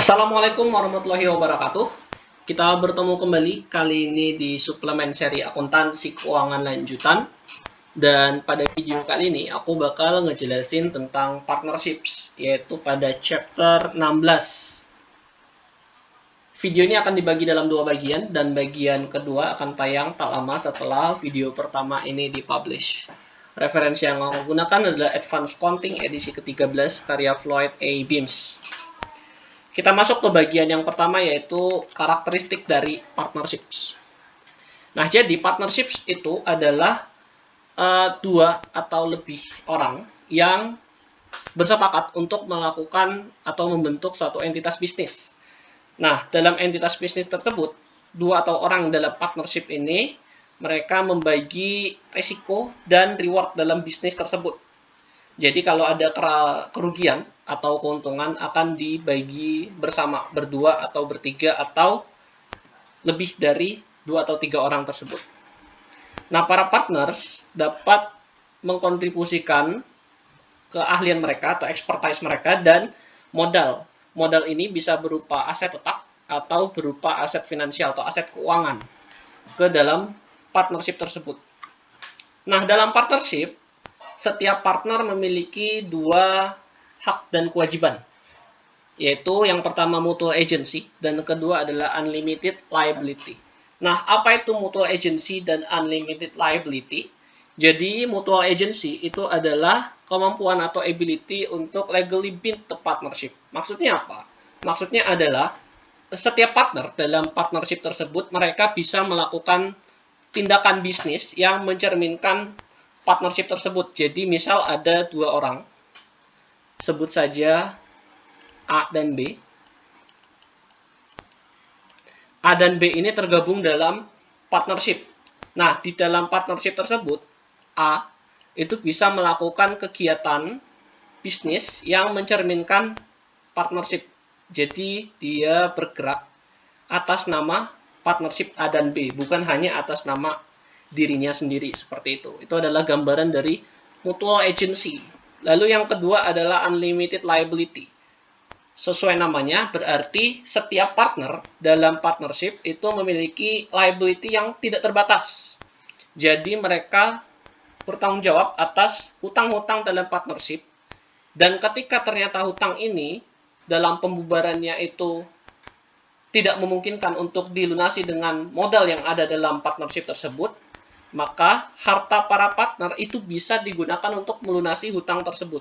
Assalamualaikum warahmatullahi wabarakatuh. Kita bertemu kembali kali ini di suplemen seri akuntansi keuangan lanjutan. Dan pada video kali ini aku bakal ngejelasin tentang partnerships, yaitu pada chapter 16. Video ini akan dibagi dalam dua bagian, dan bagian kedua akan tayang tak lama setelah video pertama ini dipublish. Referensi yang aku gunakan adalah Advanced Accounting edisi ke-13 karya Floyd A. Beams. Kita masuk ke bagian yang pertama, yaitu karakteristik dari partnerships. Nah, jadi partnerships itu adalah dua atau lebih orang yang bersepakat untuk melakukan atau membentuk suatu entitas bisnis. Nah, dalam entitas bisnis tersebut, dua atau orang dalam partnership ini, mereka membagi risiko dan reward dalam bisnis tersebut. Jadi kalau ada kerugian atau keuntungan akan dibagi bersama, berdua atau bertiga atau lebih dari 2 atau 3 orang tersebut. Nah, para partners dapat mengkontribusikan keahlian mereka atau expertise mereka dan modal. Modal ini bisa berupa aset tetap atau berupa aset finansial atau aset keuangan ke dalam partnership tersebut. Nah, dalam partnership, setiap partner memiliki dua hak dan kewajiban, yaitu yang pertama mutual agency dan yang kedua adalah unlimited liability. Nah, apa itu mutual agency dan unlimited liability? Jadi, mutual agency itu adalah kemampuan atau ability untuk legally bind the partnership. Maksudnya apa? Maksudnya adalah setiap partner dalam partnership tersebut mereka bisa melakukan tindakan bisnis yang mencerminkan partnership tersebut. Jadi misal ada dua orang, sebut saja A dan B. A dan B ini tergabung dalam partnership. Nah, di dalam partnership tersebut, A itu bisa melakukan kegiatan bisnis yang mencerminkan partnership. Jadi dia bergerak atas nama partnership A dan B, bukan hanya atas nama dirinya sendiri, seperti itu. Itu adalah gambaran dari mutual agency. Lalu yang kedua adalah unlimited liability. Sesuai namanya, berarti setiap partner dalam partnership itu memiliki liability yang tidak terbatas. Jadi mereka bertanggung jawab atas hutang-hutang dalam partnership, dan ketika ternyata hutang ini dalam pembubarannya itu tidak memungkinkan untuk dilunasi dengan modal yang ada dalam partnership tersebut, maka harta para partner itu bisa digunakan untuk melunasi hutang tersebut.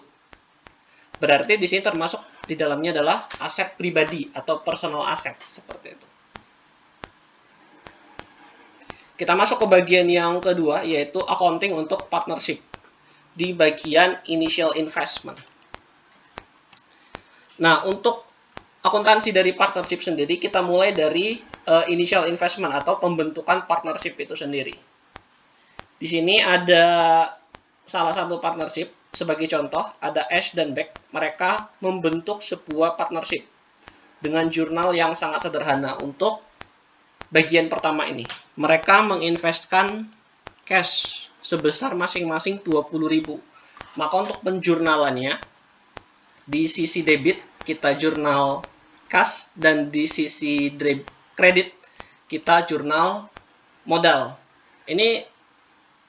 Berarti di sini termasuk di dalamnya adalah aset pribadi atau personal asset, seperti itu. Kita masuk ke bagian yang kedua, yaitu accounting untuk partnership di bagian initial investment. Nah, untuk akuntansi dari partnership sendiri, kita mulai dari initial investment atau pembentukan partnership itu sendiri. Di sini ada salah satu partnership, sebagai contoh, ada Ash dan Beck. Mereka membentuk sebuah partnership dengan jurnal yang sangat sederhana untuk bagian pertama ini. Mereka menginvestkan cash sebesar masing-masing 20.000. Maka untuk penjurnalannya, di sisi debit kita jurnal cash dan di sisi kredit kita jurnal modal. Ini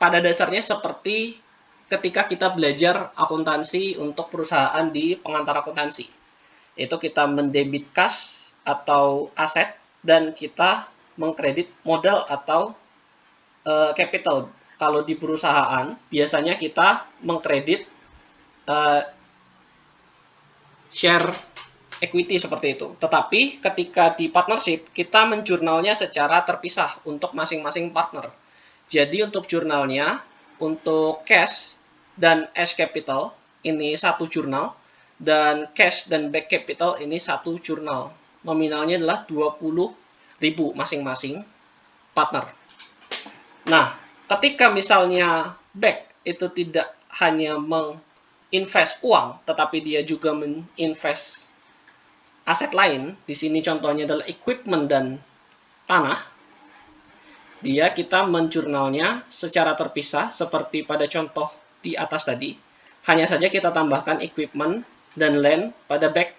pada dasarnya seperti ketika kita belajar akuntansi untuk perusahaan di pengantar akuntansi. Itu kita mendebit cash atau aset dan kita mengkredit modal atau capital. Kalau di perusahaan biasanya kita mengkredit share equity seperti itu. Tetapi ketika di partnership kita menjurnalnya secara terpisah untuk masing-masing partner. Jadi untuk jurnalnya, untuk cash dan S capital ini satu jurnal, dan cash dan back capital ini satu jurnal. Nominalnya adalah 20.000 masing-masing partner. Nah, ketika misalnya back itu tidak hanya menginvest uang, tetapi dia juga menginvest aset lain, di sini contohnya adalah equipment dan tanah, kita menjurnalnya secara terpisah seperti pada contoh di atas tadi. Hanya saja kita tambahkan equipment dan land pada back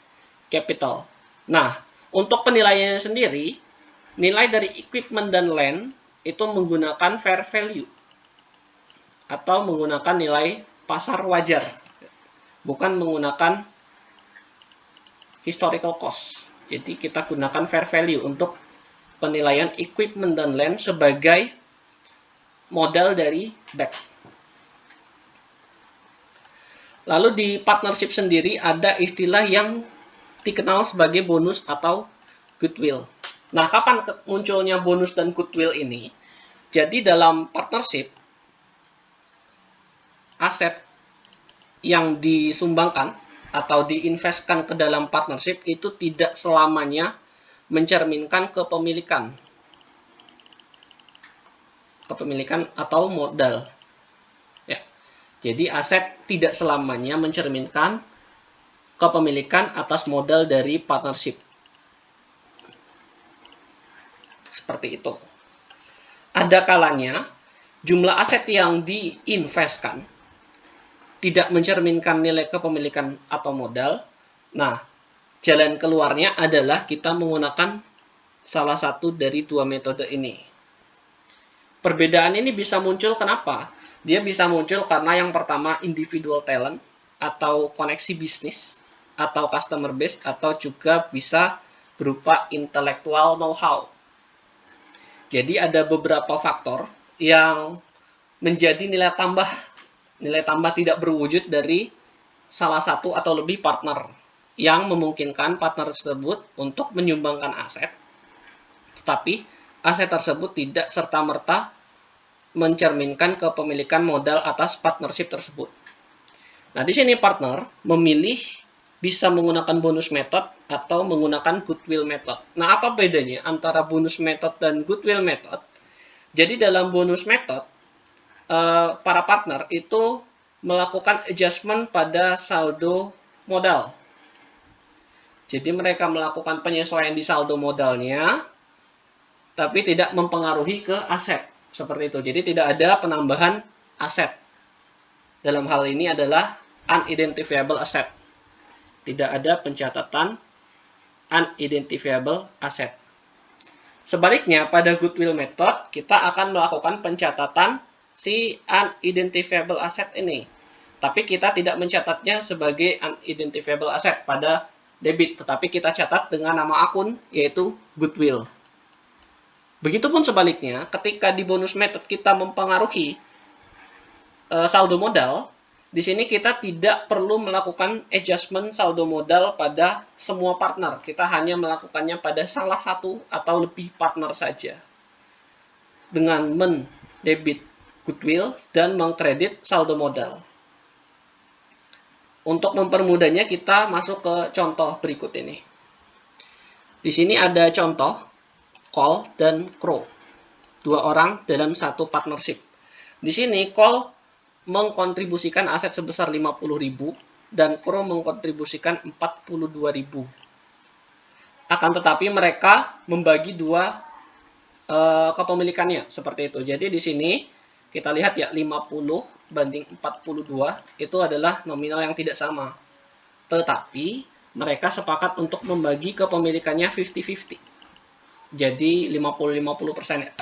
capital. Nah, untuk penilaiannya sendiri, nilai dari equipment dan land itu menggunakan fair value atau menggunakan nilai pasar wajar, bukan menggunakan historical cost. Jadi kita gunakan fair value untuk penilaian equipment dan land sebagai modal dari back. Lalu di partnership sendiri ada istilah yang dikenal sebagai bonus atau goodwill. Nah, kapan munculnya bonus dan goodwill ini? Jadi dalam partnership, aset yang disumbangkan atau diinvestkan ke dalam partnership itu tidak selamanya mencerminkan kepemilikan atau modal. Ya. Jadi aset tidak selamanya mencerminkan kepemilikan atas modal dari partnership. Seperti itu. Ada kalanya jumlah aset yang diinvestkan tidak mencerminkan nilai kepemilikan atau modal. Nah, jalan keluarnya adalah kita menggunakan salah satu dari dua metode ini. Perbedaan ini bisa muncul kenapa? Dia bisa muncul karena yang pertama individual talent atau koneksi bisnis atau customer base atau juga bisa berupa intellectual know-how. Jadi ada beberapa faktor yang menjadi nilai tambah tidak berwujud dari salah satu atau lebih partner yang memungkinkan partner tersebut untuk menyumbangkan aset, tetapi aset tersebut tidak serta-merta mencerminkan kepemilikan modal atas partnership tersebut. Nah, di sini partner memilih bisa menggunakan bonus method atau menggunakan goodwill method. Nah, apa bedanya antara bonus method dan goodwill method? Jadi dalam bonus method, para partner itu melakukan adjustment pada saldo modal. Jadi mereka melakukan penyesuaian di saldo modalnya, tapi tidak mempengaruhi ke aset. Seperti itu. Jadi tidak ada penambahan aset. Dalam hal ini adalah unidentifiable asset. Tidak ada pencatatan unidentifiable asset. Sebaliknya, pada goodwill method, kita akan melakukan pencatatan si unidentifiable asset ini. Tapi kita tidak mencatatnya sebagai unidentifiable asset pada debit, tetapi kita catat dengan nama akun, yaitu goodwill. Begitupun sebaliknya, ketika di bonus method kita mempengaruhi saldo modal, di sini kita tidak perlu melakukan adjustment saldo modal pada semua partner. Kita hanya melakukannya pada salah satu atau lebih partner saja. Dengan mendebit goodwill dan mengkredit saldo modal. Untuk mempermudahnya kita masuk ke contoh berikut ini. Di sini ada contoh Cole dan Crow. Dua orang dalam satu partnership. Di sini Cole mengkontribusikan aset sebesar 50.000 dan Crow mengkontribusikan 42.000. Akan tetapi mereka membagi dua kepemilikannya seperti itu. Jadi di sini kita lihat ya 50 banding 42 itu adalah nominal yang tidak sama. Tetapi mereka sepakat untuk membagi kepemilikannya 50-50. Jadi 50-50% ya.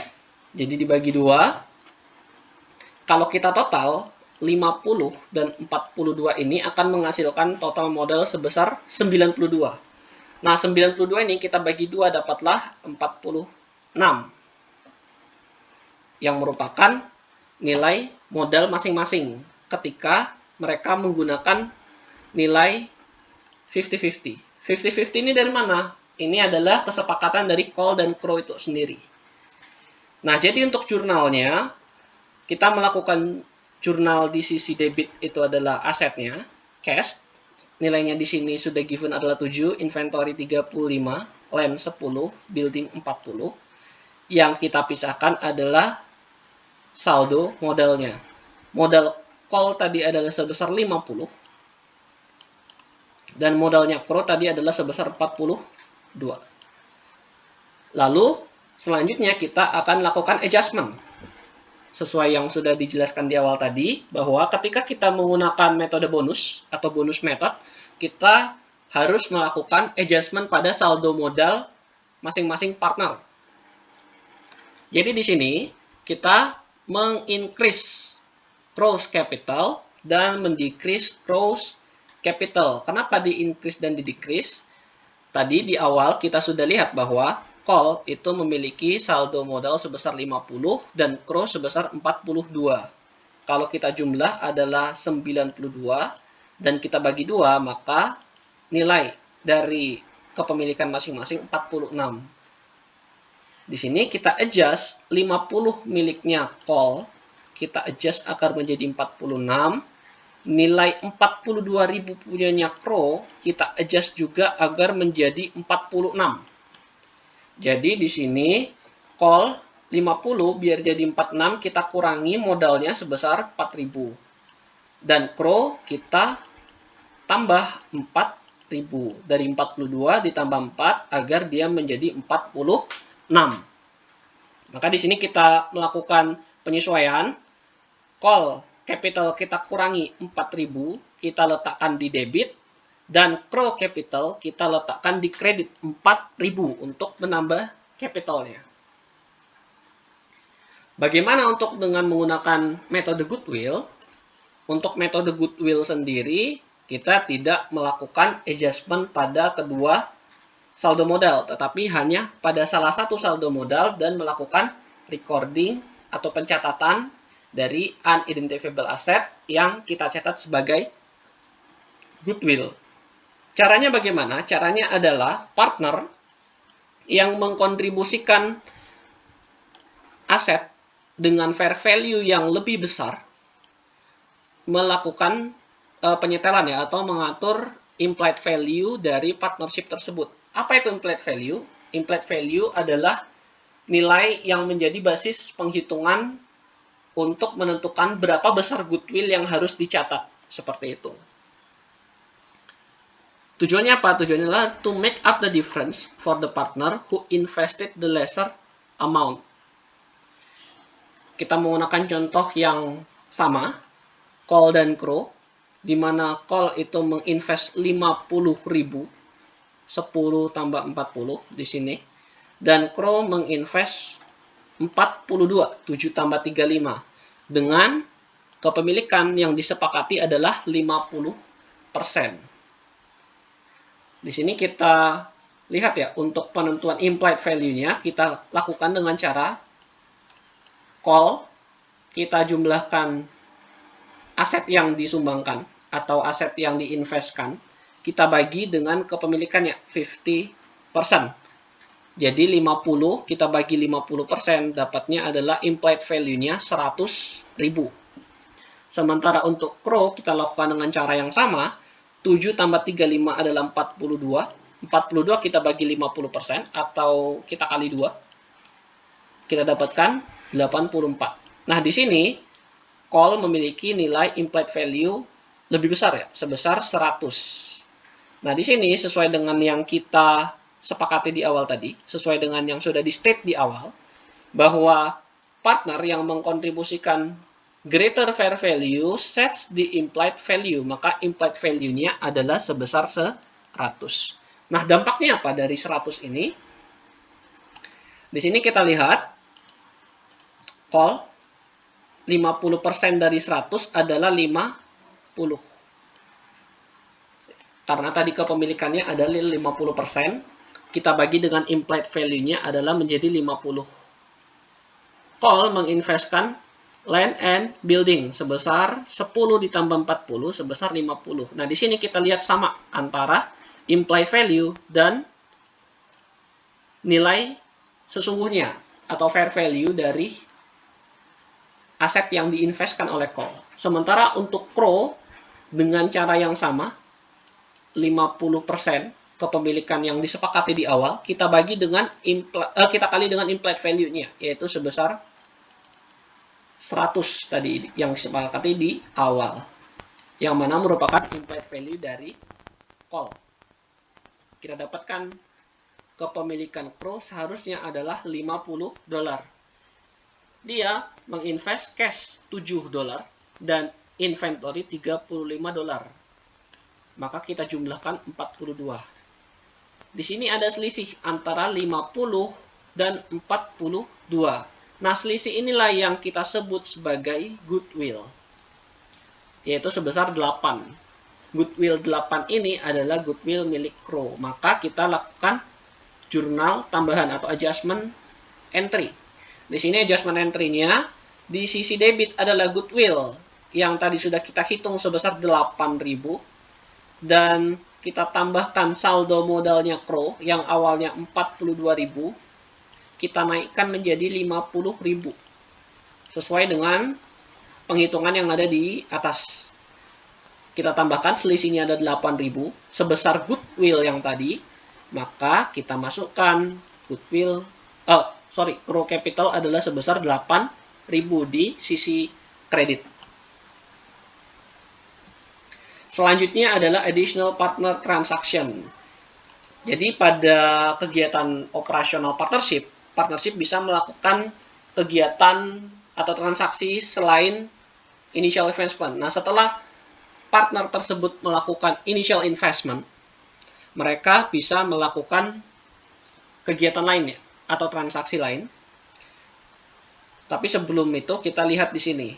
Jadi dibagi dua. Kalau kita total 50 dan 42 ini akan menghasilkan total modal sebesar 92. Nah, 92 ini kita bagi dua dapatlah 46. Yang merupakan nilai modal masing-masing ketika mereka menggunakan nilai 50-50. 50-50 ini dari mana? Ini adalah kesepakatan dari Cole dan Crow itu sendiri. Nah, jadi untuk jurnalnya, kita melakukan jurnal di sisi debit itu adalah asetnya, cash. Nilainya di sini sudah given adalah 7, inventory 35, land 10, building 40. Yang kita pisahkan adalah saldo modalnya. Modal Cole tadi adalah sebesar 50. Dan modalnya Crow tadi adalah sebesar 42. Lalu, selanjutnya kita akan lakukan adjustment. Sesuai yang sudah dijelaskan di awal tadi, bahwa ketika kita menggunakan metode bonus atau bonus method, kita harus melakukan adjustment pada saldo modal masing-masing partner. Jadi di sini kita mengincrease gross capital dan mendecrease gross capital. Kenapa di-increase dan di-decrease? Tadi di awal kita sudah lihat bahwa call itu memiliki saldo modal sebesar 50 dan CRO sebesar 42. Kalau kita jumlah adalah 92 dan kita bagi 2, maka nilai dari kepemilikan masing-masing 46. Di sini kita adjust 50 miliknya call, kita adjust agar menjadi 46. Nilai 42.000 punyanya CRO, kita adjust juga agar menjadi 46. Jadi di sini call 50 biar jadi 46, kita kurangi modalnya sebesar 4.000. Dan CRO kita tambah 4.000. Dari 42 ditambah 4 agar dia menjadi 46. Maka di sini kita melakukan penyesuaian. Call capital kita kurangi 4.000, kita letakkan di debit, dan CRO capital kita letakkan di kredit 4.000 untuk menambah capitalnya. Bagaimana untuk dengan menggunakan metode goodwill? Untuk metode goodwill sendiri, kita tidak melakukan adjustment pada kedua saldo modal, tetapi hanya pada salah satu saldo modal dan melakukan recording atau pencatatan dari unidentifiable asset yang kita catat sebagai goodwill. Caranya bagaimana? Caranya adalah partner yang mengkontribusikan aset dengan fair value yang lebih besar melakukan penyetelan ya, atau mengatur implied value dari partnership tersebut. Apa itu implied value? Implied value adalah nilai yang menjadi basis penghitungan untuk menentukan berapa besar goodwill yang harus dicatat. Seperti itu. Tujuannya apa? Tujuannya adalah to make up the difference for the partner who invested the lesser amount. Kita menggunakan contoh yang sama, call dan CRO, di mana call itu menginvest 50.000, 10 tambah 40 di sini, dan CRO menginvest 42, 7 tambah 35, dengan kepemilikan yang disepakati adalah 50%. Di sini kita lihat ya, untuk penentuan implied value-nya kita lakukan dengan cara call, kita jumlahkan aset yang disumbangkan atau aset yang diinvestkan, kita bagi dengan kepemilikannya 50%. Jadi 50 kita bagi 50%, dapatnya adalah implied value-nya 100.000. Sementara untuk CRO kita lakukan dengan cara yang sama, 7 tambah 35 adalah 42. 42 kita bagi 50% atau kita kali 2. Kita dapatkan 84. Nah, di sini call memiliki nilai implied value lebih besar ya, sebesar 100. Nah, di sini sesuai dengan yang kita sepakati di awal tadi, sesuai dengan yang sudah di state di awal, bahwa partner yang mengkontribusikan greater fair value sets the implied value, maka implied value-nya adalah sebesar 100. Nah, dampaknya apa dari 100 ini? Di sini kita lihat, call 50% dari 100 adalah 50. Karena tadi kepemilikannya adalah 50%, kita bagi dengan implied value-nya adalah menjadi 50. Call menginvestkan land and building sebesar 10 ditambah 40 sebesar 50. Nah, di sini kita lihat sama antara implied value dan nilai sesungguhnya atau fair value dari aset yang diinvestkan oleh call. Sementara untuk CRO dengan cara yang sama, 50% kepemilikan yang disepakati di awal, kita bagi dengan kita kali dengan implied value-nya, yaitu sebesar 100 tadi yang disepakati di awal, yang mana merupakan implied value dari call. Kita dapatkan kepemilikan CRO seharusnya adalah $50. Dia menginvest cash $7 dan inventory $35. maka kita jumlahkan 42. Di sini ada selisih antara 50 dan 42. Nah, selisih inilah yang kita sebut sebagai goodwill, yaitu sebesar 8. Goodwill 8 ini adalah goodwill milik Crow. Maka kita lakukan jurnal tambahan atau adjustment entry. Di sini adjustment entry-nya di sisi debit adalah goodwill yang tadi sudah kita hitung sebesar 8.000 dan kita tambahkan saldo modalnya Crow yang awalnya 42.000, kita naikkan menjadi 50.000 sesuai dengan penghitungan yang ada di atas. Kita tambahkan selisihnya ada 8.000 sebesar goodwill yang tadi, maka kita masukkan goodwill Crow capital adalah sebesar 8.000 di sisi kredit. Selanjutnya adalah additional partner transaction. Jadi pada kegiatan operasional partnership bisa melakukan kegiatan atau transaksi selain initial investment. Nah, setelah partner tersebut melakukan initial investment, mereka bisa melakukan kegiatan lainnya atau transaksi lain. Tapi sebelum itu kita lihat di sini.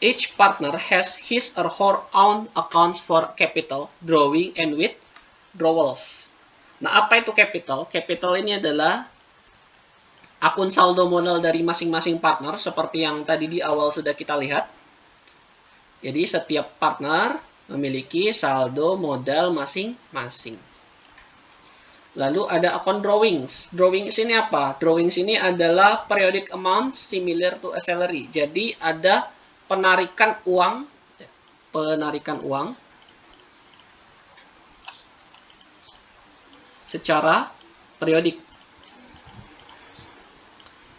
Each partner has his or her own accounts for capital, drawing, and withdrawals. Nah, apa itu capital? Capital ini adalah akun saldo modal dari masing-masing partner, seperti yang tadi di awal sudah kita lihat. Jadi, setiap partner memiliki saldo modal masing-masing. Lalu ada akun drawings. Drawings ini apa? Drawings ini adalah periodic amount similar to a salary. Jadi, ada penarikan uang secara periodik.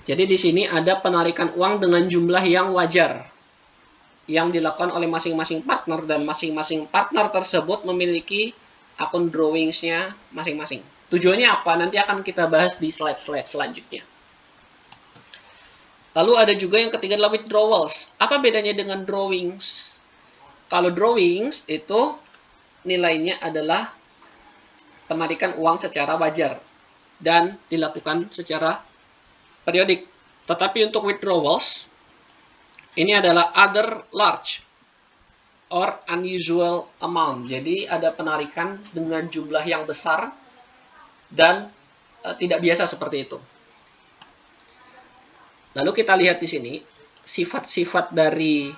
Jadi di sini ada penarikan uang dengan jumlah yang wajar yang dilakukan oleh masing-masing partner, dan masing-masing partner tersebut memiliki akun drawings-nya masing-masing. Tujuannya apa? Nanti akan kita bahas di slide-slide selanjutnya. Lalu ada juga yang ketiga adalah withdrawals. Apa bedanya dengan drawings? Kalau drawings itu nilainya adalah penarikan uang secara wajar dan dilakukan secara periodik. Tetapi untuk withdrawals, ini adalah other large or unusual amount. Jadi ada penarikan dengan jumlah yang besar dan tidak biasa seperti itu. Lalu kita lihat di sini sifat-sifat dari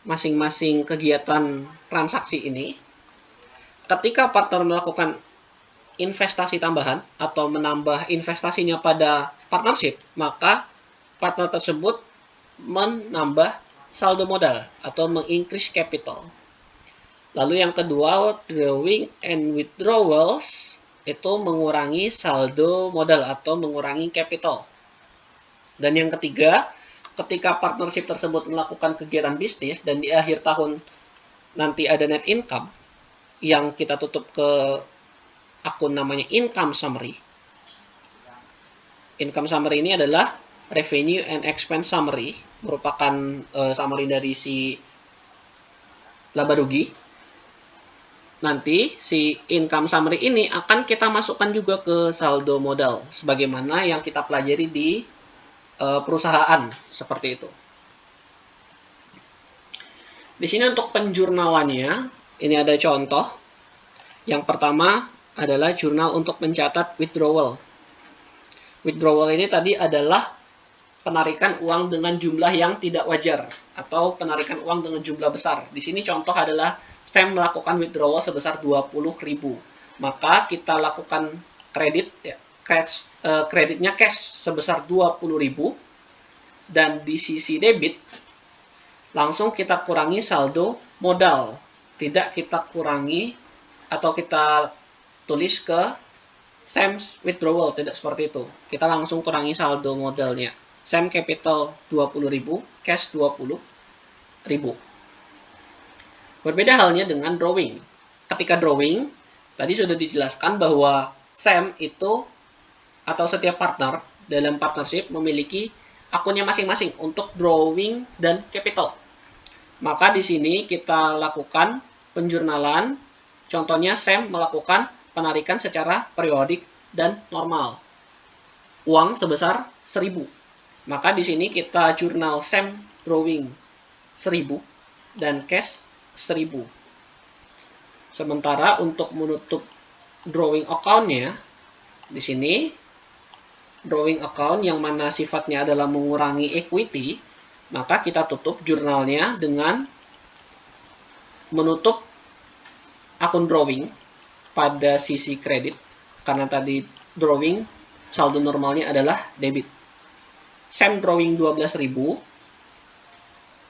masing-masing kegiatan transaksi ini. Ketika partner melakukan investasi tambahan atau menambah investasinya pada partnership, maka partner tersebut menambah saldo modal atau mengincrease capital. Lalu yang kedua, drawing and withdrawals, itu mengurangi saldo modal atau mengurangi capital. Dan yang ketiga, ketika partnership tersebut melakukan kegiatan bisnis dan di akhir tahun nanti ada net income yang kita tutup ke akun namanya income summary. Income summary ini adalah revenue and expense summary, merupakan summary dari si laba rugi. Nanti si income summary ini akan kita masukkan juga ke saldo modal, sebagaimana yang kita pelajari di perusahaan seperti itu. Di sini untuk penjurnalannya, ini ada contoh. Yang pertama adalah jurnal untuk mencatat withdrawal. Withdrawal ini tadi adalah penarikan uang dengan jumlah yang tidak wajar atau penarikan uang dengan jumlah besar. Di sini contoh adalah Sam melakukan withdrawal sebesar 20.000. Maka kita lakukan kredit ya. Kreditnya cash sebesar 20.000 dan di sisi debit langsung kita kurangi saldo modal, tidak kita kurangi atau kita tulis ke Sam's withdrawal, tidak seperti itu. Kita langsung kurangi saldo modalnya. Sam capital 20.000, cash 20.000. Berbeda halnya dengan drawing. Ketika drawing tadi sudah dijelaskan bahwa Sam itu atau setiap partner dalam partnership memiliki akunnya masing-masing untuk drawing dan capital. Maka di sini kita lakukan penjurnalan Contohnya Sam melakukan penarikan secara periodik dan normal. Uang sebesar 1.000. Maka di sini kita jurnal Sam drawing 1.000 dan cash 1.000. Sementara untuk menutup drawing account-nya, di sini drawing account yang mana sifatnya adalah mengurangi equity, maka kita tutup jurnalnya dengan menutup akun drawing pada sisi kredit, karena tadi drawing saldo normalnya adalah debit. Sam drawing 12.000.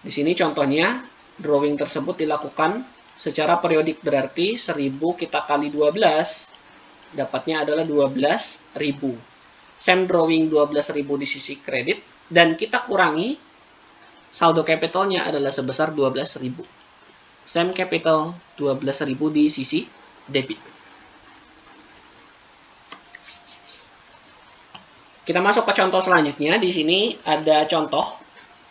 Di sini contohnya drawing tersebut dilakukan secara periodik, berarti 1.000 kita kali 12 dapatnya adalah 12.000. Sam drawing 12.000 di sisi kredit dan kita kurangi saldo capitalnya adalah sebesar 12.000. Sam capital 12.000 di sisi debit. Kita masuk ke contoh selanjutnya. Di sini ada contoh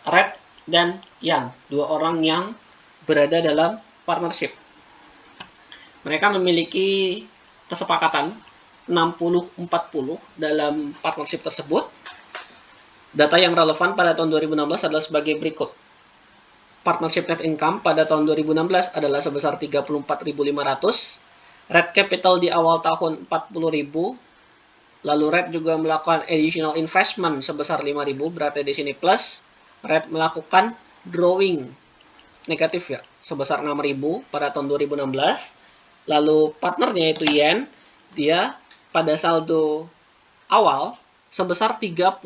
Red dan Yan, dua orang yang berada dalam partnership. Mereka memiliki kesepakatan 60-40 dalam partnership tersebut. Data yang relevan pada tahun 2016 adalah sebagai berikut. Partnership net income pada tahun 2016 adalah sebesar 34.500. Red capital di awal tahun 40.000. Lalu Red juga melakukan additional investment sebesar 5.000, berarti di sini plus. Red melakukan drawing negatif ya, sebesar 6.000 pada tahun 2016. Lalu partnernya itu Yen, dia pada saldo awal sebesar 35.000.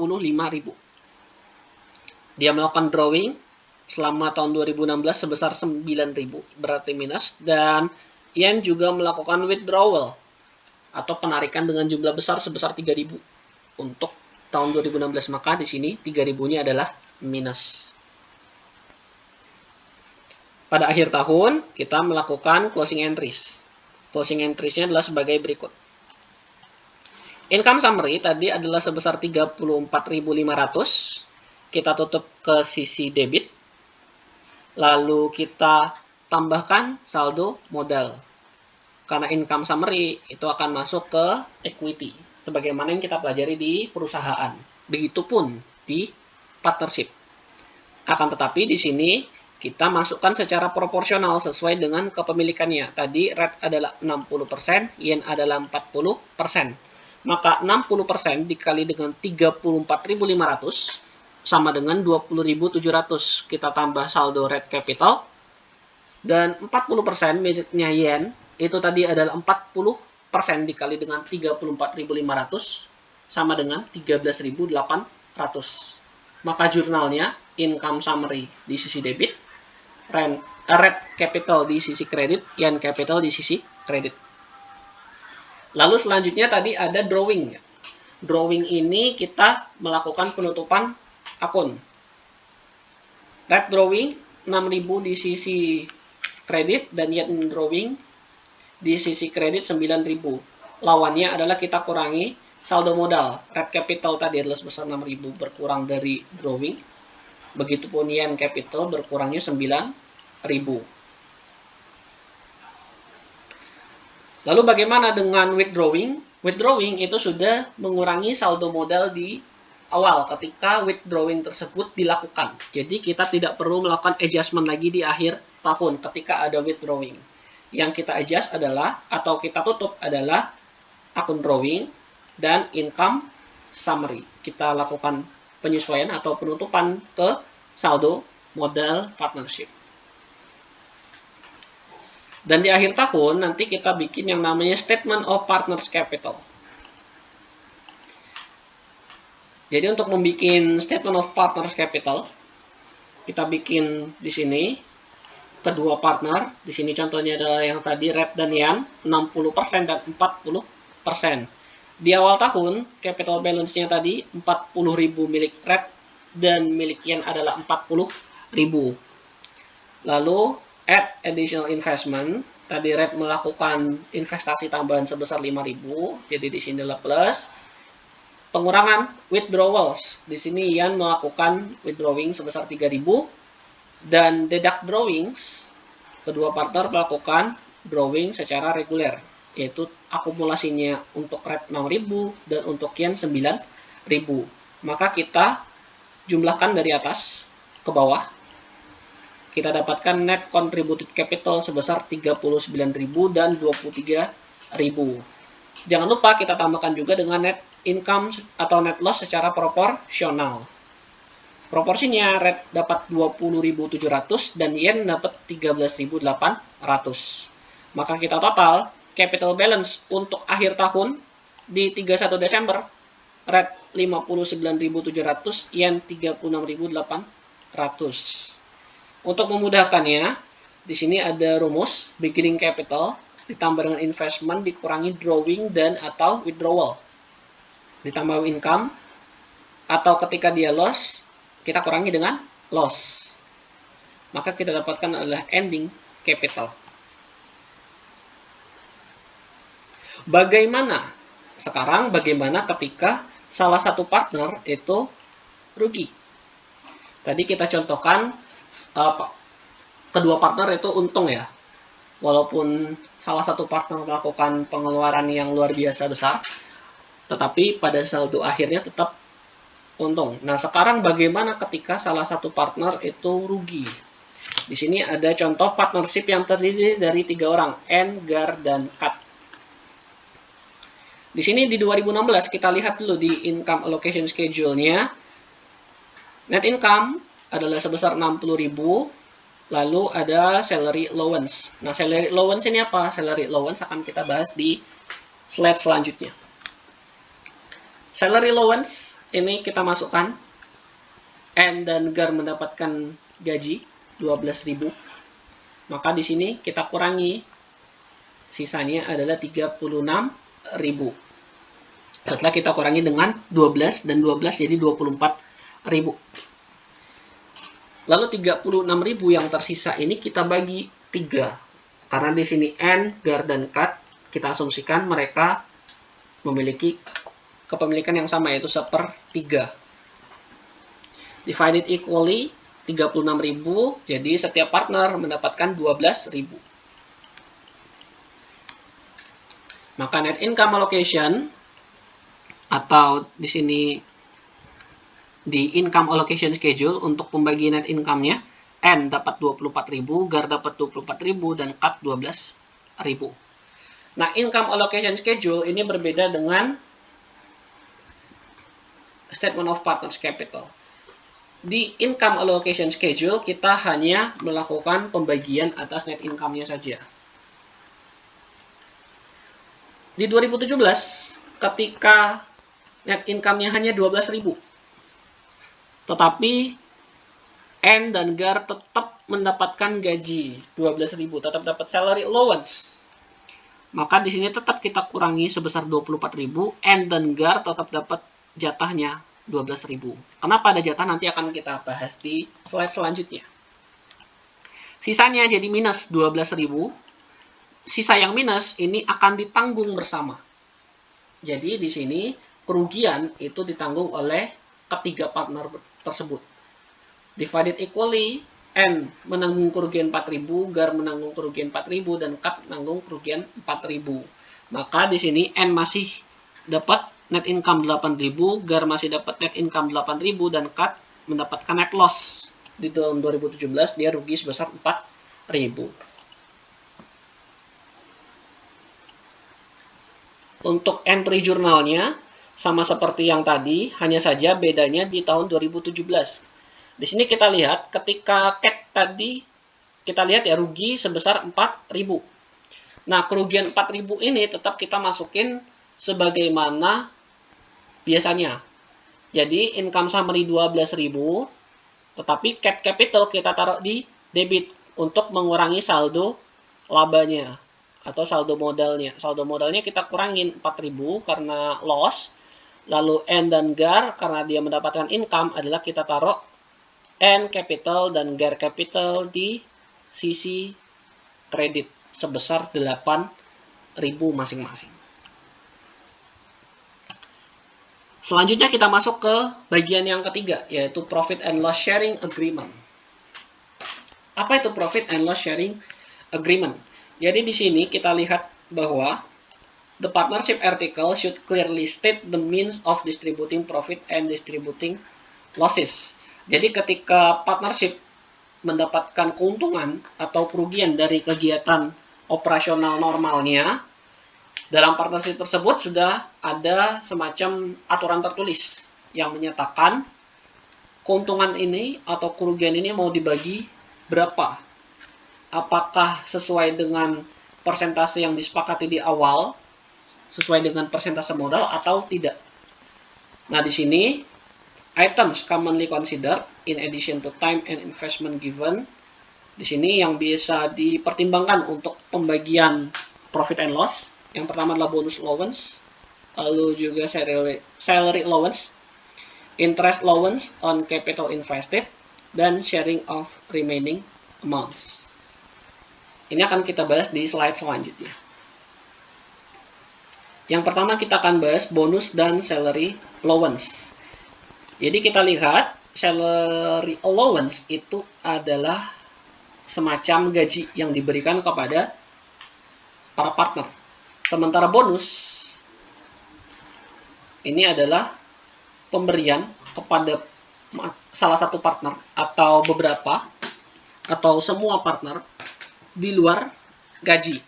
Dia melakukan drawing selama tahun 2016 sebesar 9.000, berarti minus. Dan Yen juga melakukan withdrawal atau penarikan dengan jumlah besar sebesar 3.000 untuk tahun 2016. Maka di sini 3.000-nya adalah minus. Pada akhir tahun, kita melakukan closing entries. Closing entries-nya adalah sebagai berikut. Income summary tadi adalah sebesar 34.500. Kita tutup ke sisi debit. Lalu kita tambahkan saldo modal. Karena income summary itu akan masuk ke equity, sebagaimana yang kita pelajari di perusahaan. Begitupun di partnership. Akan tetapi di sini kita masukkan secara proporsional sesuai dengan kepemilikannya. Tadi Red adalah 60%, Yen adalah 40%. Maka 60% dikali dengan 34.500 sama dengan 20.700. Kita tambah saldo Red capital. Dan 40% miliknya Yen itu tadi adalah 40% dikali dengan 34.500 sama dengan 13.800. Maka jurnalnya income summary di sisi debit, Red capital di sisi kredit, Yen capital di sisi kredit. Lalu selanjutnya tadi ada drawing. Drawing ini kita melakukan penutupan akun. Red drawing 6.000 di sisi kredit dan Yen drawing di sisi kredit 9.000. Lawannya adalah kita kurangi saldo modal. Red capital tadi adalah sebesar 6.000 berkurang dari drawing. Begitupun Yen capital berkurangnya 9.000. Lalu bagaimana dengan withdrawing? Withdrawing itu sudah mengurangi saldo modal di awal ketika withdrawing tersebut dilakukan. Jadi kita tidak perlu melakukan adjustment lagi di akhir tahun ketika ada withdrawing. Yang kita adjust adalah atau kita tutup adalah akun drawing dan income summary. Kita lakukan penyesuaian atau penutupan ke saldo modal partnership. Dan di akhir tahun nanti kita bikin yang namanya statement of partners capital. Jadi untuk membuat statement of partners capital, kita bikin di sini kedua partner. Di sini contohnya adalah yang tadi Red dan Yan, 60% dan 40%. Di awal tahun, capital balance-nya tadi 40.000 milik Red dan milik Yan adalah 40.000. Lalu add additional investment. Tadi Red melakukan investasi tambahan sebesar 5.000, jadi di sini adalah plus. Pengurangan withdrawals. Di sini Yan melakukan withdrawing sebesar 3.000 dan deduct drawings. Kedua partner melakukan drawing secara reguler, yaitu akumulasinya untuk red 6.000 dan untuk yen 9.000. Maka kita jumlahkan dari atas ke bawah. Kita dapatkan net contributed capital sebesar 39.000 dan 23.000. Jangan lupa kita tambahkan juga dengan net income atau net loss secara proporsional. Proporsinya red dapat 20.700 dan yen dapat 13.800. Maka kita total capital balance untuk akhir tahun di 31 Desember red 59.700, yen 36.800. Untuk memudahkannya, di sini ada rumus beginning capital ditambah dengan investment dikurangi drawing dan atau withdrawal. Ditambah income atau ketika dia loss, kita kurangi dengan loss. Maka kita dapatkan adalah ending capital. Bagaimana ketika salah satu partner itu rugi? Tadi kita contohkan kedua partner itu untung ya, walaupun salah satu partner melakukan pengeluaran yang luar biasa besar, tetapi pada saldo akhirnya tetap untung. Nah, sekarang bagaimana ketika salah satu partner itu rugi? Di sini ada contoh partnership yang terdiri dari 3 orang, N, GAR, dan CAT. Di sini di 2016 kita lihat dulu di income allocation schedule-nya. Net income adalah sebesar 60.000. Lalu ada salary allowance. Nah, salary allowance ini apa? Salary allowance akan kita bahas di slide selanjutnya. Salary allowance ini kita masukkan. N dan GAR mendapatkan gaji 12.000. Maka di sini kita kurangi. Sisanya adalah 36.000. Setelah kita kurangi dengan 12 dan 12 jadi 24.000. Lalu 36.000 yang tersisa ini kita bagi 3. Karena di sini N, GAR, dan CAT kita asumsikan mereka memiliki kepemilikan yang sama, yaitu 1/3. Divided equally 36.000, jadi setiap partner mendapatkan 12.000. Maka net income allocation atau di sini di income allocation schedule untuk pembagian net income-nya, N dapat 24.000, GAR dapat 24.000, dan CAT 12.000. Nah, income allocation schedule ini berbeda dengan statement of partners capital. Di income allocation schedule, kita hanya melakukan pembagian atas net income-nya saja. Di 2017, ketika net income-nya hanya 12.000, tetapi N dan GAR tetap mendapatkan gaji 12.000, tetap dapat salary allowance. Maka di sini tetap kita kurangi sebesar 24.000, N dan GAR tetap dapat jatahnya 12.000. Kenapa ada jatah nanti akan kita bahas di slide selanjutnya. Sisanya jadi minus 12.000. Sisa yang minus ini akan ditanggung bersama. Jadi di sini kerugian itu ditanggung oleh ketiga partner tersebut. Divided equally, N menanggung kerugian 4.000, GAR menanggung kerugian 4.000, dan CAT menanggung kerugian 4.000. Maka di sini N masih dapat net income 8.000, GAR masih dapat net income 8.000, dan CAT mendapatkan net loss. Di tahun 2017 dia rugi sebesar 4.000. Untuk entry jurnalnya sama seperti yang tadi, hanya saja bedanya di tahun 2017. Di sini kita lihat ketika CAT tadi, kita lihat ya rugi sebesar 4.000. Nah, kerugian 4.000 ini tetap kita masukin sebagaimana biasanya. Jadi, income summary 12.000, tetapi CAT capital kita taruh di debit untuk mengurangi saldo labanya atau saldo modalnya. Saldo modalnya kita kurangin 4.000 karena loss. Lalu N dan GAR karena dia mendapatkan income adalah kita taruh N capital dan GAR capital di sisi kredit sebesar 8.000 masing-masing. Selanjutnya kita masuk ke bagian yang ketiga, yaitu Profit and Loss Sharing Agreement. Apa itu Profit and Loss Sharing Agreement? Jadi di sini kita lihat bahwa the partnership article should clearly state the means of distributing profit and distributing losses. Jadi ketika partnership mendapatkan keuntungan atau kerugian dari kegiatan operasional normalnya, dalam partnership tersebut sudah ada semacam aturan tertulis yang menyatakan keuntungan ini atau kerugian ini mau dibagi berapa. Apakah sesuai dengan persentase yang disepakati di awal, sesuai dengan persentase modal atau tidak. Nah, di sini items commonly considered in addition to time and investment given. Di sini yang bisa dipertimbangkan untuk pembagian profit and loss. Yang pertama adalah bonus allowance, lalu juga salary allowance, interest allowance on capital invested, dan sharing of remaining amounts. Ini akan kita bahas di slide selanjutnya. Yang pertama kita akan bahas bonus dan salary allowance. Jadi kita lihat salary allowance itu adalah semacam gaji yang diberikan kepada para partner. Sementara bonus ini adalah pemberian kepada salah satu partner atau beberapa atau semua partner di luar gaji.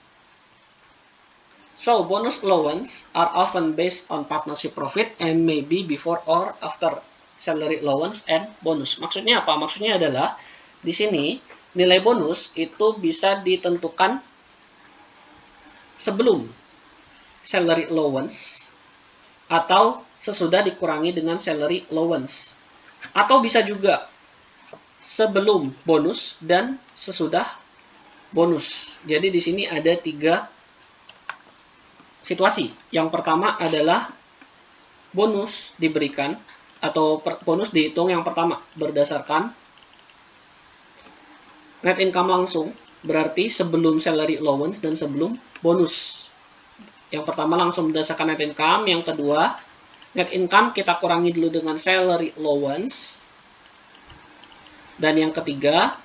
So, bonus allowance are often based on partnership profit and may be before or after salary allowance and bonus. Maksudnya apa? Maksudnya adalah di sini nilai bonus itu bisa ditentukan sebelum salary allowance atau sesudah dikurangi dengan salary allowance. Atau bisa juga sebelum bonus dan sesudah bonus. Jadi di sini ada 3 situasi. Yang pertama adalah bonus diberikan atau bonus dihitung yang pertama berdasarkan net income langsung, berarti sebelum salary allowance dan sebelum bonus. Yang pertama langsung berdasarkan net income, yang kedua net income kita kurangi dulu dengan salary allowance, dan yang ketiga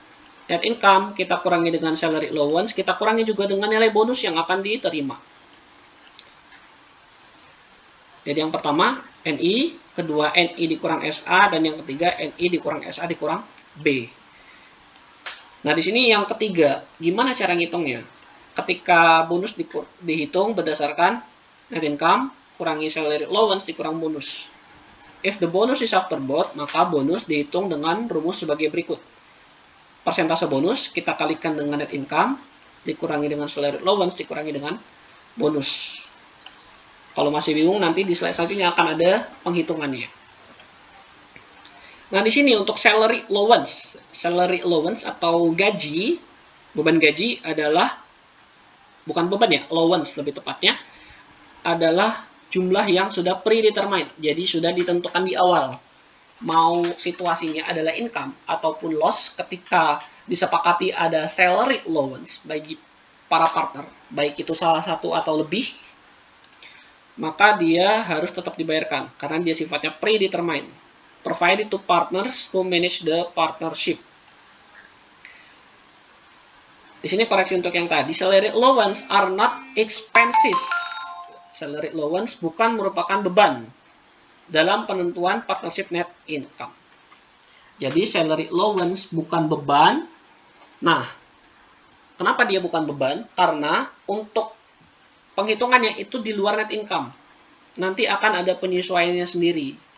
net income kita kurangi dengan salary allowance, kita kurangi juga dengan nilai bonus yang akan diterima. Jadi yang pertama NI, kedua NI dikurang SA, dan yang ketiga NI dikurang SA dikurang B. Nah di sini yang ketiga, gimana cara ngitungnya? Ketika bonus dihitung berdasarkan net income kurangi salary allowance dikurang bonus. If the bonus is after both, maka bonus dihitung dengan rumus sebagai berikut. Persentase bonus kita kalikan dengan net income dikurangi dengan salary allowance dikurangi dengan bonus. Kalau masih bingung nanti di slide selanjutnya akan ada penghitungannya. Nah di sini untuk salary allowance atau gaji, beban gaji adalah bukan beban ya, allowance lebih tepatnya, adalah jumlah yang sudah predetermined. Jadi sudah ditentukan di awal. Mau situasinya adalah income ataupun loss, ketika disepakati ada salary allowance bagi para partner, baik itu salah satu atau lebih, maka dia harus tetap dibayarkan karena dia sifatnya predetermined. Provided to partners who manage the partnership. Di sini koreksi untuk yang tadi, salary allowance are not expenses. Salary allowance bukan merupakan beban dalam penentuan partnership net income. Jadi salary allowance bukan beban. Nah, kenapa dia bukan beban? Karena untuk penghitungannya itu di luar net income. Nanti akan ada penyesuaiannya sendiri.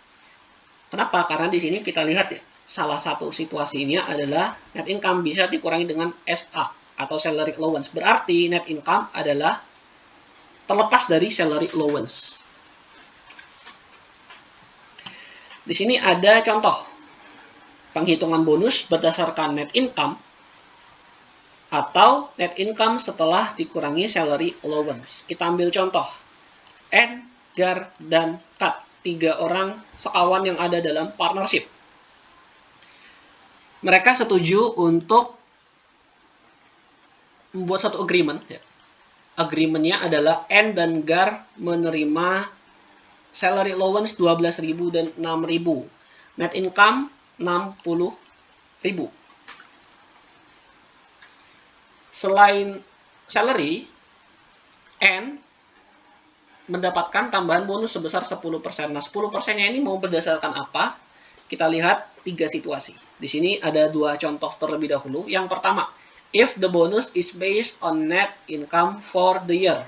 Kenapa? Karena di sini kita lihat ya, salah satu situasinya adalah net income bisa dikurangi dengan SA atau salary allowance. Berarti net income adalah terlepas dari salary allowance. Di sini ada contoh penghitungan bonus berdasarkan net income atau net income setelah dikurangi salary allowance. Kita ambil contoh N, Gar, dan Kat, 3 orang sekawan yang ada dalam partnership. Mereka setuju untuk membuat satu agreement. Agreementnya adalah N dan Gar menerima salary allowance 12.000 dan 6.000. Net income 60.000. salary N mendapatkan tambahan bonus sebesar 10%. Nah, 10%-nya ini mau berdasarkan apa? Kita lihat 3 situasi. Di sini ada 2 contoh terlebih dahulu. Yang pertama, if the bonus is based on net income for the year.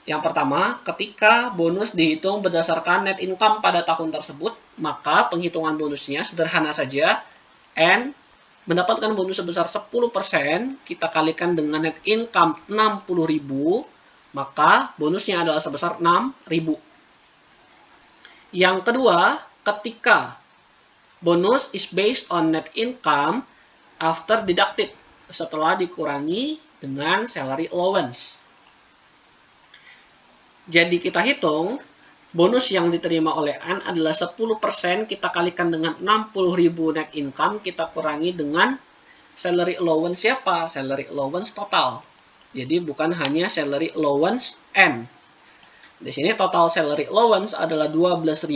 Yang pertama, ketika bonus dihitung berdasarkan net income pada tahun tersebut, maka penghitungan bonusnya sederhana saja. N mendapatkan bonus sebesar 10%, kita kalikan dengan net income 60.000, maka bonusnya adalah sebesar 6.000. Yang kedua, ketika bonus is based on net income after deducted, setelah dikurangi dengan salary allowance. Jadi kita hitung, bonus yang diterima oleh N adalah 10%, kita kalikan dengan 60.000 net income, kita kurangi dengan salary allowance siapa? Salary allowance total. Jadi bukan hanya salary allowance N. Di sini total salary allowance adalah 12.000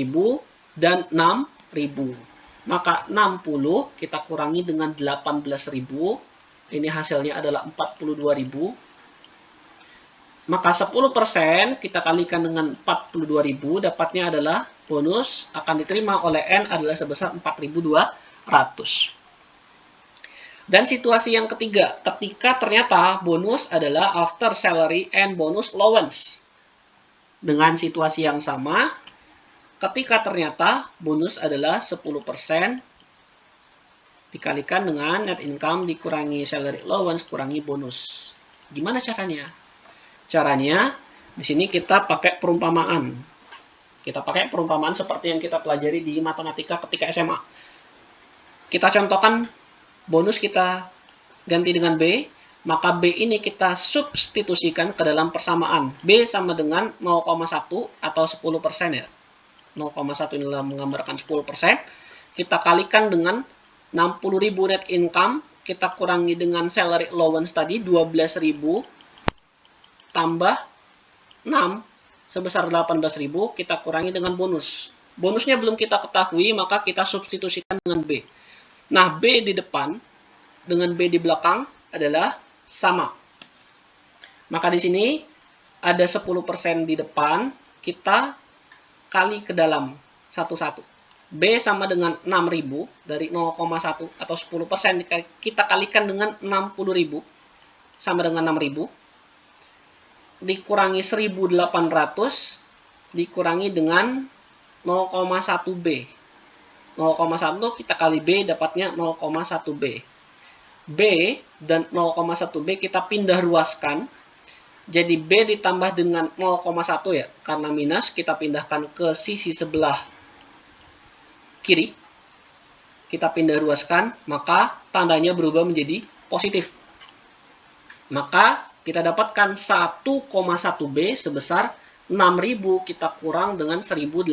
dan 6.000. Maka 60 kita kurangi dengan 18.000. Ini hasilnya adalah 42.000. Maka 10% kita kalikan dengan 42.000, dapatnya adalah bonus akan diterima oleh N adalah sebesar 4.200. Dan situasi yang ketiga, ketika ternyata bonus adalah after salary and bonus allowance. Dengan situasi yang sama, ketika ternyata bonus adalah 10% dikalikan dengan net income dikurangi salary allowance kurangi bonus. Gimana caranya? Caranya, di sini kita pakai perumpamaan. Kita pakai perumpamaan seperti yang kita pelajari di matematika ketika SMA. Kita contohkan bonus kita ganti dengan B, maka B ini kita substitusikan ke dalam persamaan. B sama dengan 0,1 atau 10% ya. 0,1 ini menggambarkan 10%. Kita kalikan dengan 60.000 net income, kita kurangi dengan salary allowance tadi 12.000 tambah 6 sebesar 18.000, kita kurangi dengan bonus. Bonusnya belum kita ketahui, maka kita substitusikan dengan B. Nah, B di depan dengan B di belakang adalah sama. Maka di sini ada 10% di depan, kita kali ke dalam satu-satu. B sama dengan 6.000 dari 0,1 atau 10% kita kalikan dengan 60.000 sama dengan 6.000 dikurangi 1.800 dikurangi dengan 0,1 B. 0,1 kita kali B dapatnya 0,1 B. B dan 0,1 B kita pindah ruaskan. Jadi B ditambah dengan 0,1 ya. Karena minus kita pindahkan ke sisi sebelah kiri. Kita pindah ruaskan, maka tandanya berubah menjadi positif. Maka kita dapatkan 1,1 B sebesar 6.000 kita kurang dengan 1.800.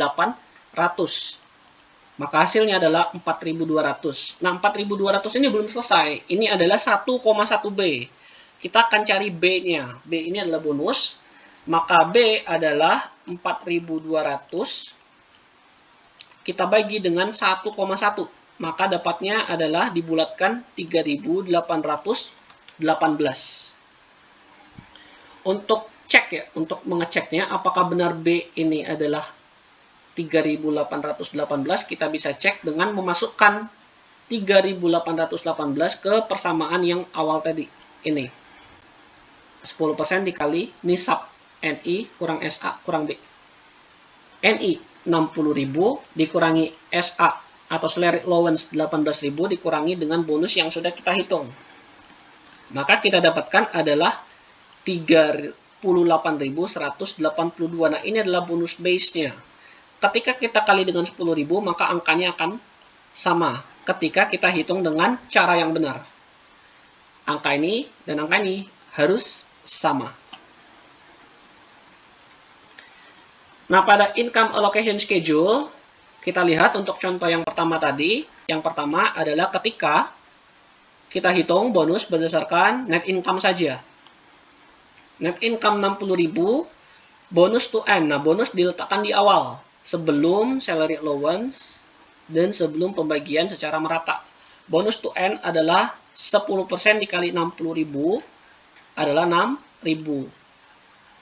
Maka hasilnya adalah 4.200. Nah, 4.200 ini belum selesai. Ini adalah 1,1 B. Kita akan cari B-nya. B ini adalah bonus. Maka B adalah 4.200. Kita bagi dengan 1,1. Maka dapatnya adalah dibulatkan 3.818. Untuk cek ya, untuk mengeceknya apakah benar B ini adalah 3.818, kita bisa cek dengan memasukkan 3.818 ke persamaan yang awal tadi. Ini 10% dikali nisab NI kurang SA kurang B. NI 60.000 dikurangi SA atau salary allowance 18.000 dikurangi dengan bonus yang sudah kita hitung. Maka kita dapatkan adalah 38.182. Nah, ini adalah bonus base-nya. Ketika kita kali dengan 10.000, maka angkanya akan sama ketika kita hitung dengan cara yang benar. Angka ini dan angka ini harus sama. Nah, pada income allocation schedule, kita lihat untuk contoh yang pertama tadi. Yang pertama adalah ketika kita hitung bonus berdasarkan net income saja. Net income 60.000, bonus to N. Nah, bonus diletakkan di awal, sebelum salary allowance dan sebelum pembagian secara merata. Bonus to N adalah 10% dikali 60.000 adalah 6.000.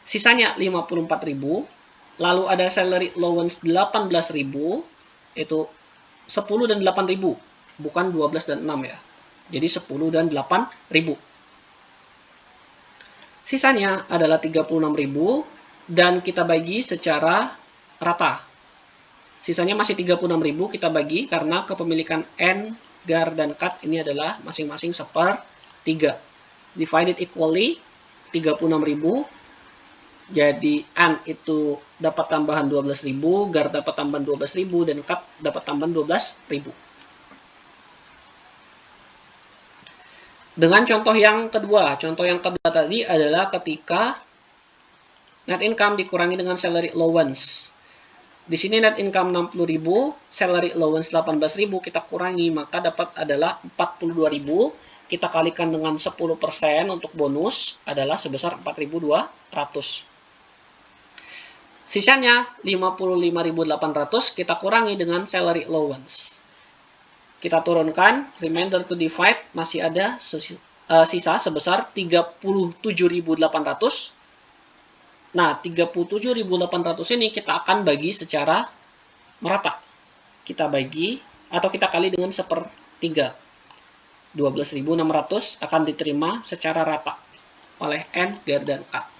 Sisanya 54.000. Lalu ada salary allowance 18.000, itu 10 dan 8.000, bukan 12 dan 6 ya. Jadi 10 dan 8.000. Sisanya adalah 36.000 dan kita bagi secara rata. Sisanya masih 36.000 kita bagi karena kepemilikan N, GAR, dan CAT ini adalah masing-masing 1/3. Divided equally 36.000. Jadi N itu dapat tambahan 12.000, GAR dapat tambahan 12.000, dan CAT dapat tambahan 12.000. Dengan contoh yang kedua tadi adalah ketika net income dikurangi dengan salary allowance. Di sini net income 60.000, salary allowance 18.000, kita kurangi, maka dapat adalah 42.000. Kita kalikan dengan 10% untuk bonus adalah sebesar 4.200. Sisanya 55.800 kita kurangi dengan salary allowance. Kita turunkan, remainder to divide masih ada sisa sebesar 37.800. Nah, 37.800 ini kita akan bagi secara merata. Kita bagi atau kita kali dengan 1/3. 12.600 akan diterima secara rata oleh N, GAR, dan CAT.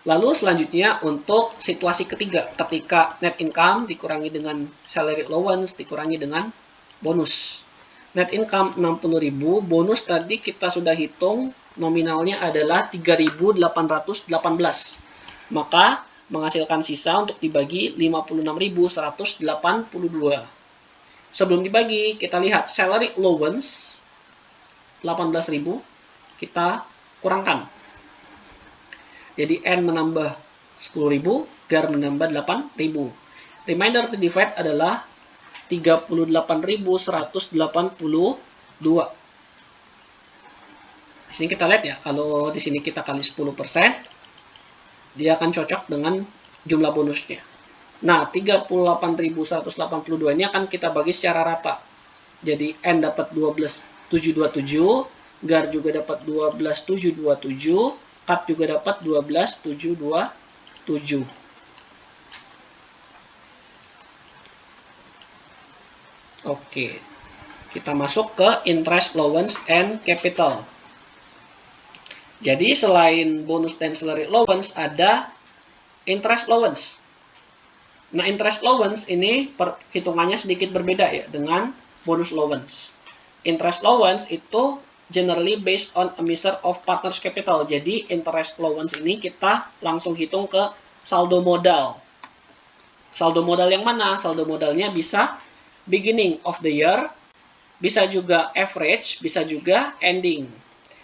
Lalu selanjutnya untuk situasi ketiga, ketika net income dikurangi dengan salary allowance dikurangi dengan bonus. Net income 60.000, bonus tadi kita sudah hitung nominalnya adalah 3.818. Maka menghasilkan sisa untuk dibagi 56.182. Sebelum dibagi, kita lihat salary allowance 18.000 kita kurangkan. Jadi N menambah 10.000, GAR menambah 8.000. Remainder to divide adalah 38.182. Di sini kita lihat ya, kalau di sini kita kali 10%, dia akan cocok dengan jumlah bonusnya. Nah, 38.182 ini akan kita bagi secara rata. Jadi N dapat 12.727, GAR juga dapat 12.727, CAT juga dapat 12.727. Oke, kita masuk ke interest allowance and capital. Jadi selain bonus dan salary allowance ada interest allowance. Nah, interest allowance ini perhitungannya sedikit berbeda ya dengan bonus allowance. Interest allowance itu generally based on a measure of partner's capital. Jadi interest allowance ini kita langsung hitung ke saldo modal. Saldo modal yang mana? Saldo modalnya bisa beginning of the year, bisa juga average, bisa juga ending.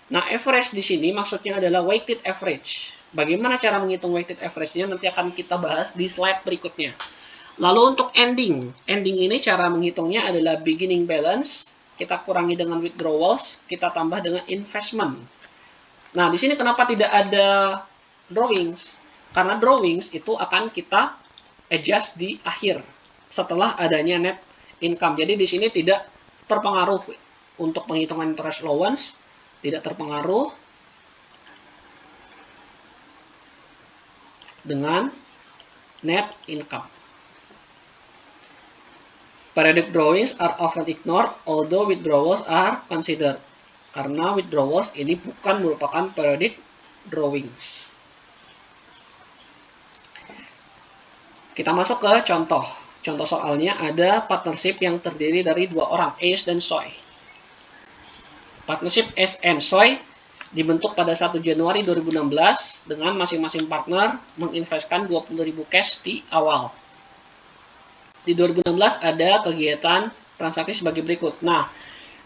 Nah, average di sini maksudnya adalah weighted average. Bagaimana cara menghitung weighted average-nya nanti akan kita bahas di slide berikutnya. Lalu untuk ending ini cara menghitungnya adalah beginning balance, kita kurangi dengan withdrawals, kita tambah dengan investment. Nah, di sini kenapa tidak ada drawings? Karena drawings itu akan kita adjust di akhir setelah adanya net income. Jadi di sini tidak terpengaruh untuk penghitungan interest allowance, tidak terpengaruh dengan net income. Periodic drawings are often ignored, although withdrawals are considered. Karena withdrawals ini bukan merupakan periodic drawings. Kita masuk ke contoh. Contoh soalnya ada partnership yang terdiri dari dua orang, Ace dan Soy. Partnership Ace and Soy dibentuk pada 1 Januari 2016 dengan masing-masing partner menginvestkan 20.000 cash di awal. Di 2016 ada kegiatan transaksi sebagai berikut. Nah,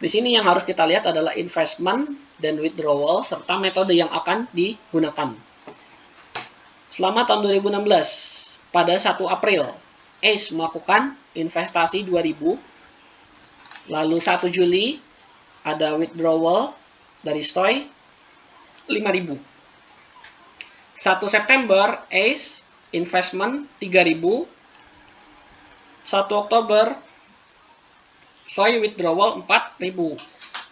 di sini yang harus kita lihat adalah investment dan withdrawal serta metode yang akan digunakan. Selama tahun 2016, pada 1 April, Ace melakukan investasi 2.000. Lalu 1 Juli ada withdrawal dari Soy 5.000. 1 September Ace investment 3.000. 1 Oktober Soy withdrawal 4.000.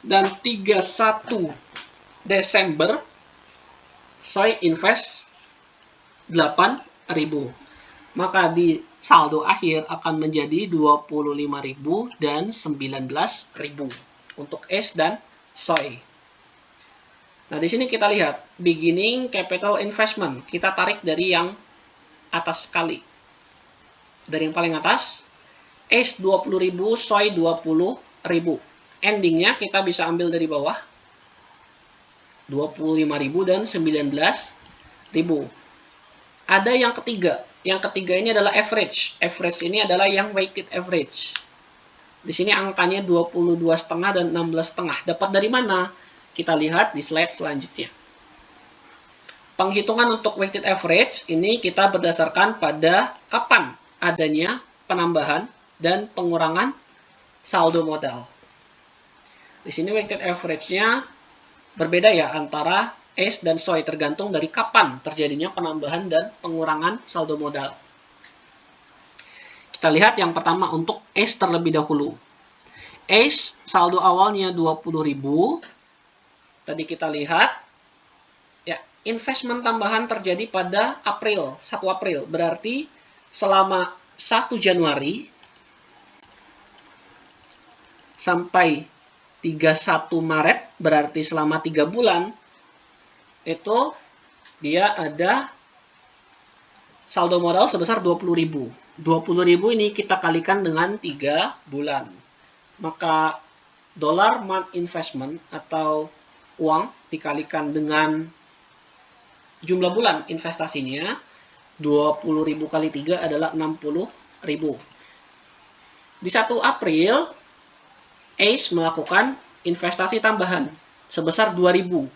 dan 31 Desember Soy invest 8.000. Maka di saldo akhir akan menjadi 25.000 dan 19.000 untuk Ace dan Soy. Nah, di sini kita lihat beginning capital investment. Kita tarik dari yang atas sekali. Dari yang paling atas, Ace 20.000, Soy 20.000. Endingnya kita bisa ambil dari bawah 25.000 dan 19.000. Ada yang ketiga. Yang ketiga ini adalah average. Average ini adalah yang weighted average. Di sini angkanya 22,5 dan 16,5. Dapat dari mana? Kita lihat di slide selanjutnya. Penghitungan untuk weighted average ini kita berdasarkan pada kapan adanya penambahan dan pengurangan saldo modal. Di sini weighted average-nya berbeda ya antara Ace dan Soy, tergantung dari kapan terjadinya penambahan dan pengurangan saldo modal. Kita lihat yang pertama untuk Ace terlebih dahulu. Ace saldo awalnya 20.000. Tadi kita lihat ya, investment tambahan terjadi pada April, 1 April. Berarti selama 1 Januari sampai 31 Maret, berarti selama 3 bulan, itu dia ada saldo modal sebesar 20.000. 20.000 ini kita kalikan dengan 3 bulan. Maka dollar month investment atau uang dikalikan dengan jumlah bulan investasinya, 20.000 kali 3 adalah 60.000. Di 1 April, Ace melakukan investasi tambahan sebesar 2.000.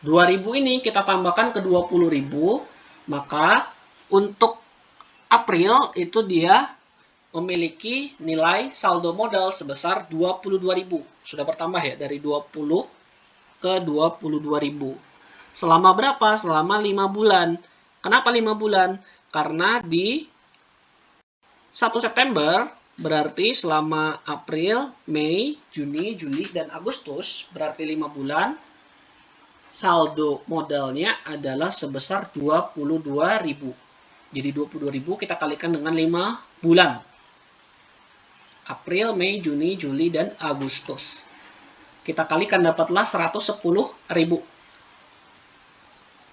2.000 ini kita tambahkan ke 20.000, maka untuk April itu dia memiliki nilai saldo modal sebesar 22.000. Sudah bertambah ya dari 20 ke 22.000. Selama berapa? Selama 5 bulan. Kenapa 5 bulan? Karena di 1 September berarti selama April, Mei, Juni, Juli, dan Agustus, berarti 5 bulan, saldo modalnya adalah sebesar 22.000. Jadi 22.000 kita kalikan dengan 5 bulan. April, Mei, Juni, Juli, dan Agustus. Kita kalikan dapatlah 110.000.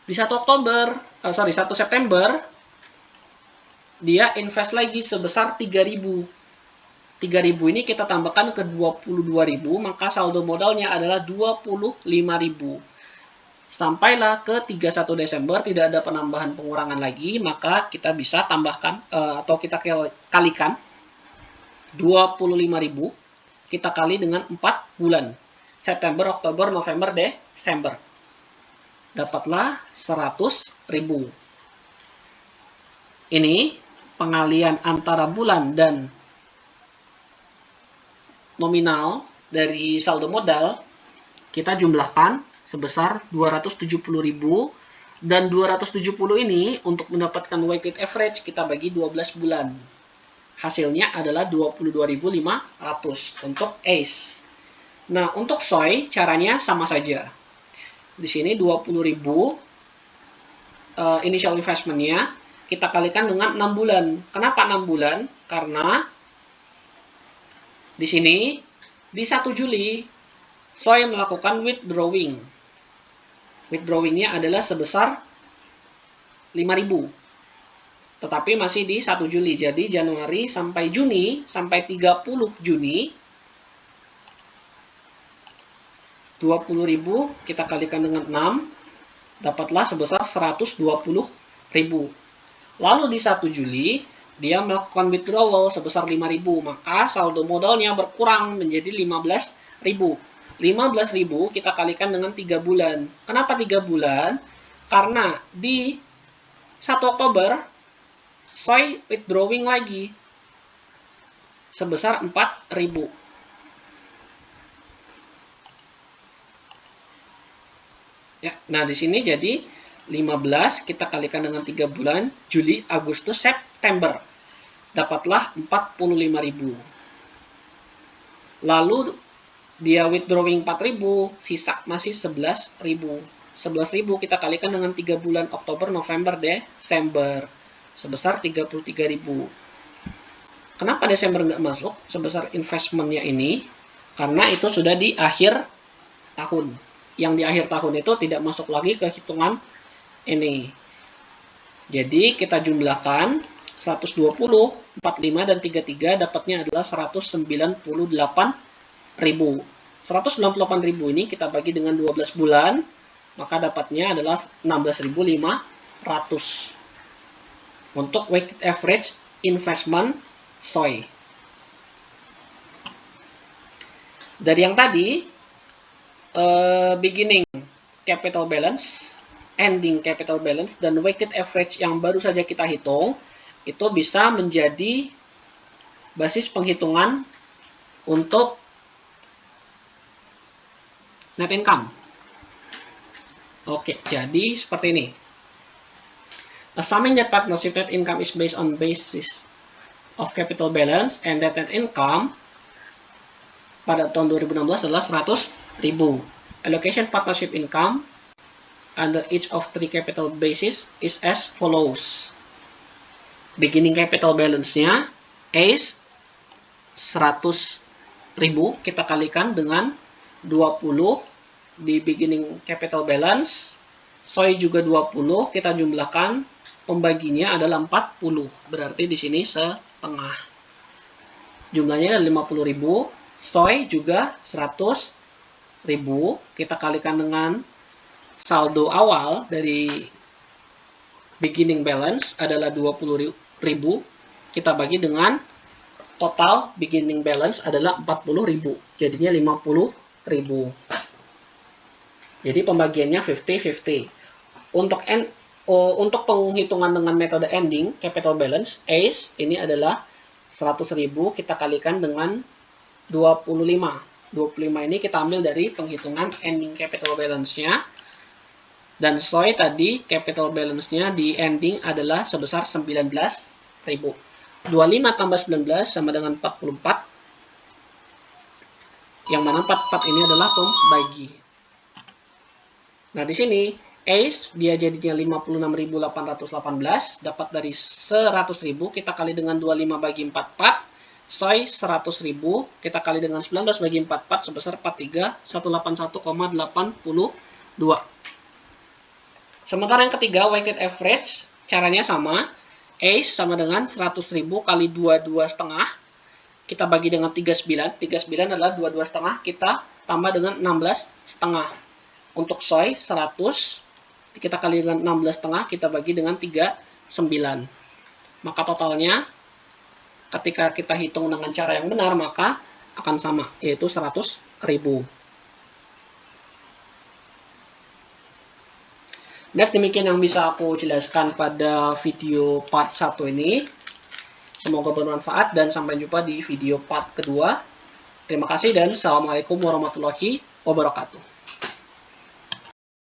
Di 1 September, dia invest lagi sebesar 3.000. 3.000 ini kita tambahkan ke 22.000, maka saldo modalnya adalah 25.000. Sampailah ke 31 Desember tidak ada penambahan pengurangan lagi, maka kita bisa tambahkan atau kita kalikan 25.000 kita kali dengan 4 bulan. September, Oktober, November, Desember. Dapatlah 100.000. Ini pengalian antara bulan dan nominal dari saldo modal kita jumlahkan sebesar 270.000, dan 270 ini untuk mendapatkan weighted average kita bagi 12 bulan. Hasilnya adalah 22.500 untuk Ace. Nah, untuk Soy caranya sama saja. Di sini 20.000 initial investment-nya kita kalikan dengan 6 bulan. Kenapa 6 bulan? Karena di sini, di 1 Juli, Soy melakukan withdrawing. Withdrawing-nya adalah sebesar 5.000. Tetapi masih di 1 Juli. Jadi Januari sampai Juni, sampai 30 Juni, 20.000 kita kalikan dengan 6, dapatlah sebesar 120.000. Lalu di 1 Juli, dia melakukan withdrawal sebesar 5.000, maka saldo modalnya berkurang menjadi 15.000. 15.000 kita kalikan dengan 3 bulan. Kenapa 3 bulan? Karena di 1 Oktober, Soy withdrawing lagi sebesar 4.000. Ya, nah di sini jadi 15 kita kalikan dengan 3 bulan, Juli, Agustus, September. Dapatlah 45.000. Lalu dia withdrawing 4.000, sisa masih 11.000. 11.000 kita kalikan dengan 3 bulan Oktober, November, Desember sebesar 33.000. Kenapa Desember nggak masuk sebesar investmentnya ini? Karena itu sudah di akhir tahun. Yang di akhir tahun itu tidak masuk lagi ke hitungan ini. Jadi kita jumlahkan 120, 45, dan 33 dapatnya adalah 198.000. 198.000 ini kita bagi dengan 12 bulan, maka dapatnya adalah 16.500 untuk weighted average investment SOI. Dari yang tadi, beginning capital balance, ending capital balance, dan weighted average yang baru saja kita hitung, itu bisa menjadi basis penghitungan untuk net income. Oke, jadi seperti ini. Assuming that partnership net income is based on basis of capital balance and that net income pada tahun 2016 adalah 100.000. Allocation partnership income under each of three capital bases is as follows. Beginning capital balance-nya is 100.000, kita kalikan dengan 20 di beginning capital balance, SOI juga 20, kita jumlahkan, pembaginya adalah 40, berarti di sini setengah. Jumlahnya adalah 50.000, SOI juga 100.000, kita kalikan dengan saldo awal dari beginning balance adalah 20.000, kita bagi dengan total beginning balance adalah 40.000, jadinya 50.000. Jadi pembagiannya 50-50. Untuk penghitungan dengan metode ending capital balance, ACE ini adalah 100.000, kita kalikan dengan 25. 25 ini kita ambil dari penghitungan ending capital balance-nya. Dan SOI tadi capital balance-nya di ending adalah sebesar 19.000. 25 tambah 19 sama dengan 44. Yang mana 44 ini adalah pembagi. Nah, di sini ACE dia jadinya 56.818, dapat dari 100.000 kita kali dengan 25 bagi 44. SOI 100.000 kita kali dengan 19 bagi 44 sebesar 43.181,82. Sementara yang ketiga, weighted average, caranya sama. ACE sama dengan 100.000 kali 22 setengah. Kita bagi dengan 39. 39 adalah 22 setengah. Kita tambah dengan 16 setengah. Untuk SOI 100, kita kali dengan 16 setengah. Kita bagi dengan 39. Maka totalnya, ketika kita hitung dengan cara yang benar, maka akan sama, yaitu 100.000. Baik, demikian yang bisa aku jelaskan pada video part 1 ini. Semoga bermanfaat dan sampai jumpa di video part kedua. Terima kasih dan Assalamualaikum warahmatullahi wabarakatuh.